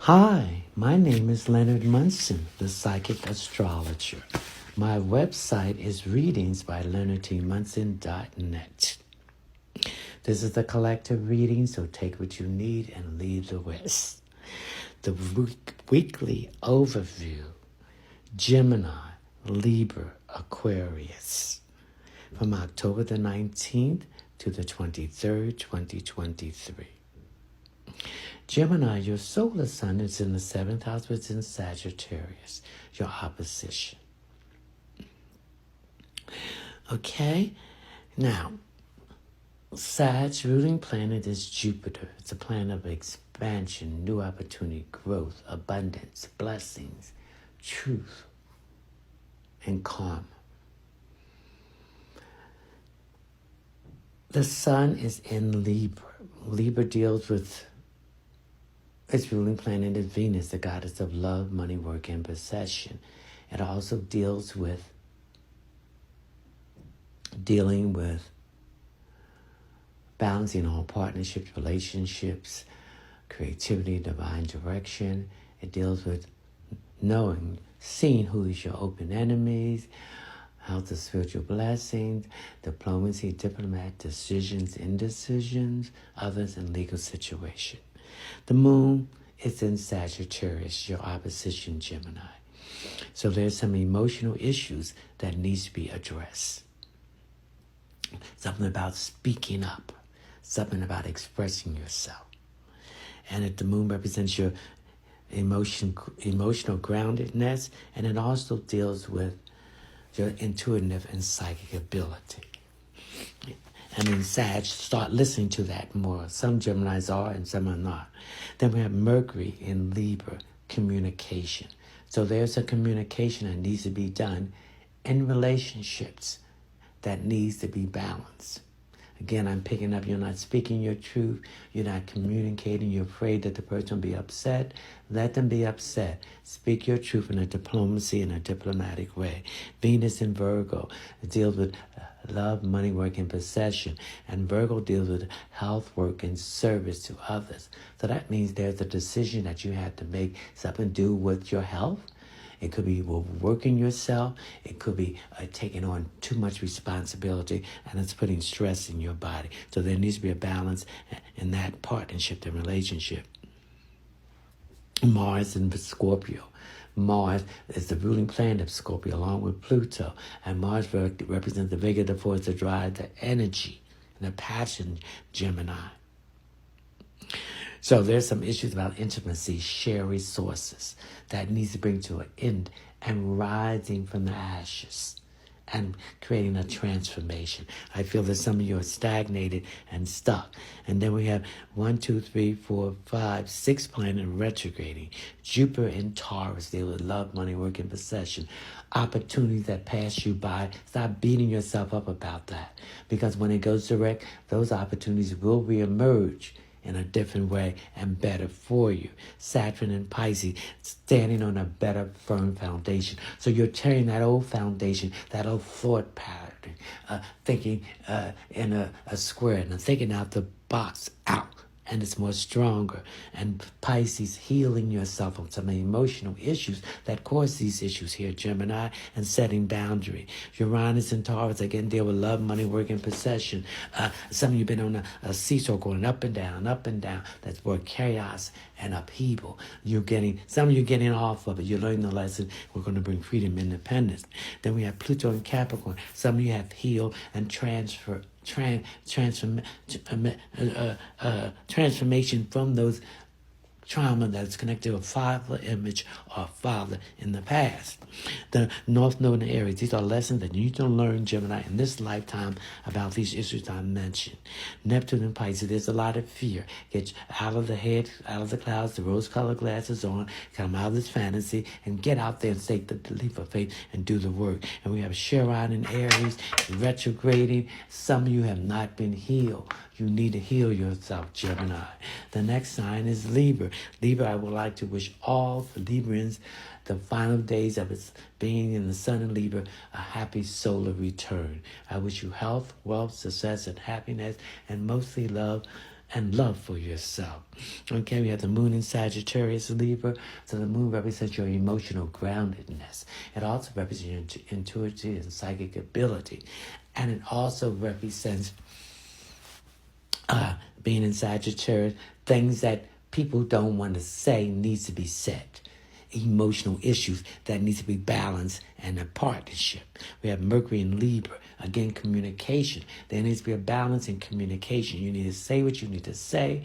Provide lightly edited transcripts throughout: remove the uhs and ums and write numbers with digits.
Hi, my name is Leonard Munson, the Psychic Astrologer. My website is readingsbyleonardtmunson.net. This is the collective reading, so take what you need and leave the rest. The weekly overview: Gemini, Libra, Aquarius, from October the 19th to the 23rd, 2023. Gemini, your solar sign is in the 7th house, but it's in Sagittarius, your opposition. Okay? Now, Sag ruling planet is Jupiter. It's a planet of expansion, new opportunity, growth, abundance, blessings, truth, and karma. The sun is in Libra. Libra deals with its ruling planet is Venus, the goddess of love, money, work, and possession. It also deals with balancing all partnerships, relationships, creativity, divine direction. It deals with seeing who is your open enemies, health of spiritual blessings, diplomacy, diplomat, decisions, indecisions, others, and legal situation. The moon is in Sagittarius, your opposition, Gemini. So there's some emotional issues that needs to be addressed. Something about speaking up, something about expressing yourself. And if the moon represents your emotional groundedness, and it also deals with your intuitive and psychic ability. And in Sag, start listening to that more. Some Geminis are and some are not. Then we have Mercury in Libra, communication. So there's a communication that needs to be done in relationships that needs to be balanced. Again, I'm picking up, you're not speaking your truth, you're not communicating, you're afraid that the person will be upset. Let them be upset. Speak your truth in a diplomacy, in a diplomatic way. Venus in Virgo deals with love, money, work, and possession. And Virgo deals with health, work, and service to others. So that means there's a decision that you have to make, something to do with your health. It could be working yourself. It could be taking on too much responsibility, and it's putting stress in your body. So there needs to be a balance in that partnership, the relationship. Mars in Scorpio. Mars is the ruling planet of Scorpio, along with Pluto. And Mars represents the vigor, the force, the drive, the energy, and the passion, Gemini. So there's some issues about intimacy, share resources that needs to bring to an end, and rising from the ashes and creating a transformation. I feel that some of you are stagnated and stuck. And then we have 6 planets retrograding. Jupiter in Taurus, they with love, money, work, and possession. Opportunities that pass you by, stop beating yourself up about that. Because when it goes direct, those opportunities will reemerge in a different way and better for you. Saturn and Pisces, standing on a better, firm foundation. So you're tearing that old foundation, that old thought pattern, thinking in a square and thinking out the box out. And it's more stronger. And Pisces, healing yourself on some emotional issues that cause these issues here, Gemini, and setting boundary. Uranus and Taurus, again, deal with love, money, work, and possession. Some of you have been on a seesaw going up and down. That's more chaos and upheaval. Some of you getting off of it. You're learning the lesson. We're going to bring freedom, independence. Then we have Pluto and Capricorn. Some of you have healed and transformation from those trauma that's connected to a father image or father in the past. The North Node and Aries, these are lessons that you need to learn, Gemini, in this lifetime about these issues I mentioned. Neptune and Pisces, there's a lot of fear. Get out of the head, out of the clouds, the rose-colored glasses on, come out of this fantasy, and get out there and take the leap of faith and do the work. And we have Chiron and Aries retrograding. Some of you have not been healed. You need to heal yourself, Gemini. The next sign is Libra. Libra, I would like to wish all the Librans the final days of its being in the sun in Libra a happy solar return. I wish you health, wealth, success, and happiness, and mostly love and love for yourself. Okay, we have the moon in Sagittarius, Libra. So the moon represents your emotional groundedness. It also represents your intuitive and psychic ability. And it also represents being in Sagittarius, things that people don't want to say needs to be said. Emotional issues that needs to be balanced and a partnership. We have Mercury in Libra. Again, communication. There needs to be a balance in communication. You need to say what you need to say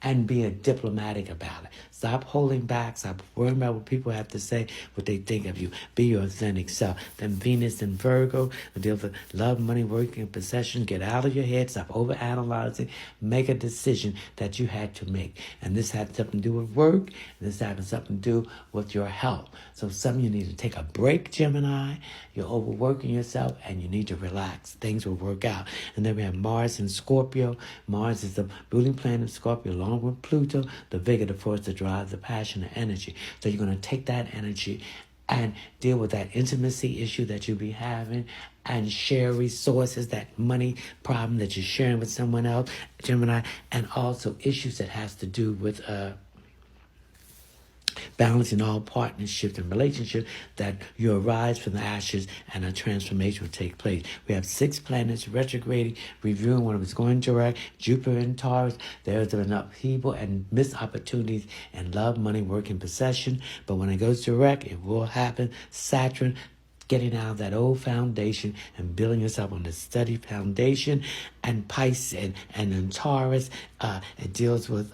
and be diplomatic about it. Stop holding back. Stop worrying about what people have to say, what they think of you. Be your authentic self. Then Venus in Virgo, the deal with love, money, work, and possession. Get out of your head. Stop overanalyzing. Make a decision that you had to make. And this had something to do with work. This had something to do with your health. So some of you need to take a break, Gemini. You're overworking yourself and you need to relax. Things will work out. And then we have Mars in Scorpio. Mars is the ruling planet of Scorpio, along with Pluto, the vigor, the force, the drive, the passion, the energy. So you're going to take that energy and deal with that intimacy issue that you'll be having and share resources, that money problem that you're sharing with someone else, Gemini, and also issues that has to do with balancing all partnerships and relationships, that you arise from the ashes and a transformation will take place. We have 6 planets retrograding, reviewing when it was going direct. Jupiter in Taurus, there's an upheaval and missed opportunities in love, money, work, and possession. But when it goes direct, it will happen. Saturn, getting out of that old foundation and building yourself on the steady foundation. And Pisces and in Taurus, it deals with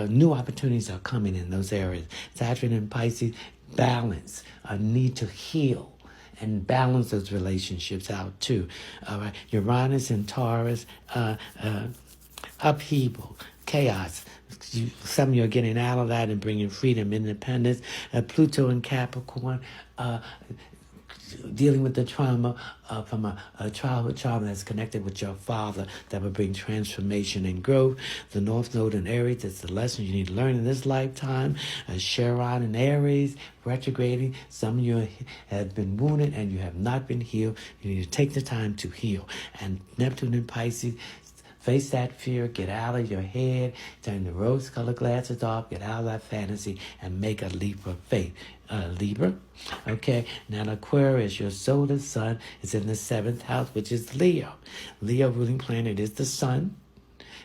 new opportunities are coming in those areas. Saturn and Pisces, balance, a need to heal and balance those relationships out too. All right, Uranus and Taurus, upheaval, chaos. Some of you are getting out of that and bringing freedom, independence. Pluto and Capricorn, dealing with the trauma from a childhood trauma that's connected with your father that will bring transformation and growth. The North Node in Aries, it's the lesson you need to learn in this lifetime. Chiron in Aries, retrograding. Some of you have been wounded and you have not been healed. You need to take the time to heal. And Neptune in Pisces, face that fear, get out of your head, turn the rose-colored glasses off, get out of that fantasy, and make a leap of faith. Libra. Okay, now Aquarius, your solar sun is in the 7th house, which is Leo. Leo ruling planet is the sun.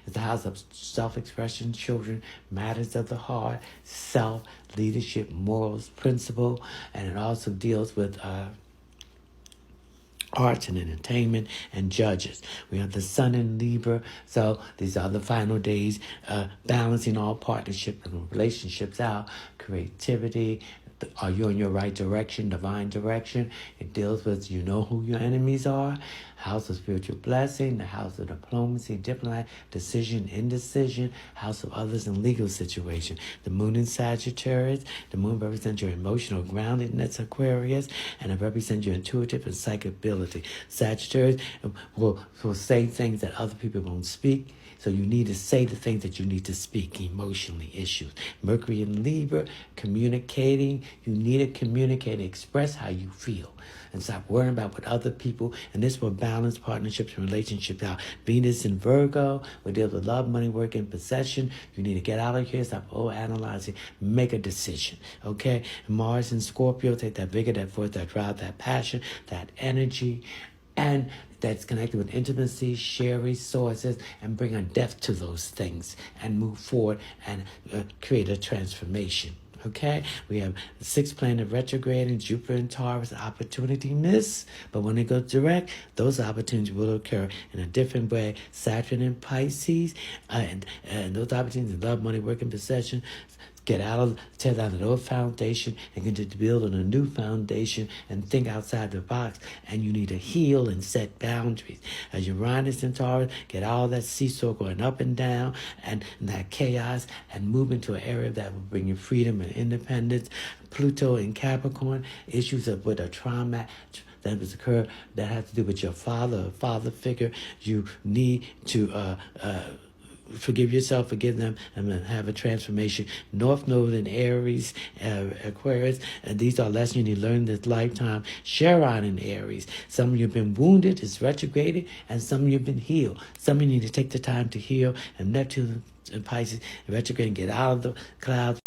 It's the house of self-expression, children, matters of the heart, self, leadership, morals, principle, and it also deals with arts and entertainment and judges. We have the sun in Libra, so these are the final days, balancing all partnerships and relationships out, creativity. Are you in your right direction, divine direction? It deals with, you know who your enemies are. House of spiritual blessing, the house of diplomacy, diplomat, decision, indecision, house of others and legal situation. The moon in Sagittarius, the moon represents your emotional groundedness, Aquarius, and it represents your intuitive and psychic ability. Sagittarius will say things that other people won't speak. So you need to say the things that you need to speak, emotionally issues. Mercury in Libra, communicating. You need to communicate and express how you feel. And stop worrying about what other people, and this will balance partnerships and relationships out. Venus in Virgo will deal with love, money, work, and possession. You need to get out of here, stop analyzing, make a decision, okay? Mars in Scorpio, take that vigor, that force, that drive, that passion, that energy, and that's connected with intimacy, share resources, and bring a depth to those things and move forward and create a transformation. Okay, we have 6 planet retrograding, Jupiter and Taurus, opportunity miss, but when it goes direct, those opportunities will occur in a different way. Saturn and Pisces, and those opportunities in love, money, work, and possession. Tear down the old foundation and continue to build on a new foundation and think outside the box. And you need to heal and set boundaries. As Uranus and Taurus, get all that seesaw going up and down and that chaos and move into an area that will bring you freedom and independence. Pluto in Capricorn, issues with a trauma that was occurred that has to do with your father or father figure. You need to forgive yourself, forgive them, and then have a transformation. North Node in Aries, Aquarius, and these are lessons you need to learn this lifetime. Chiron in Aries. Some of you have been wounded, it's retrograded, and some of you have been healed. Some of you need to take the time to heal, and Neptune and Pisces retrograde and get out of the clouds.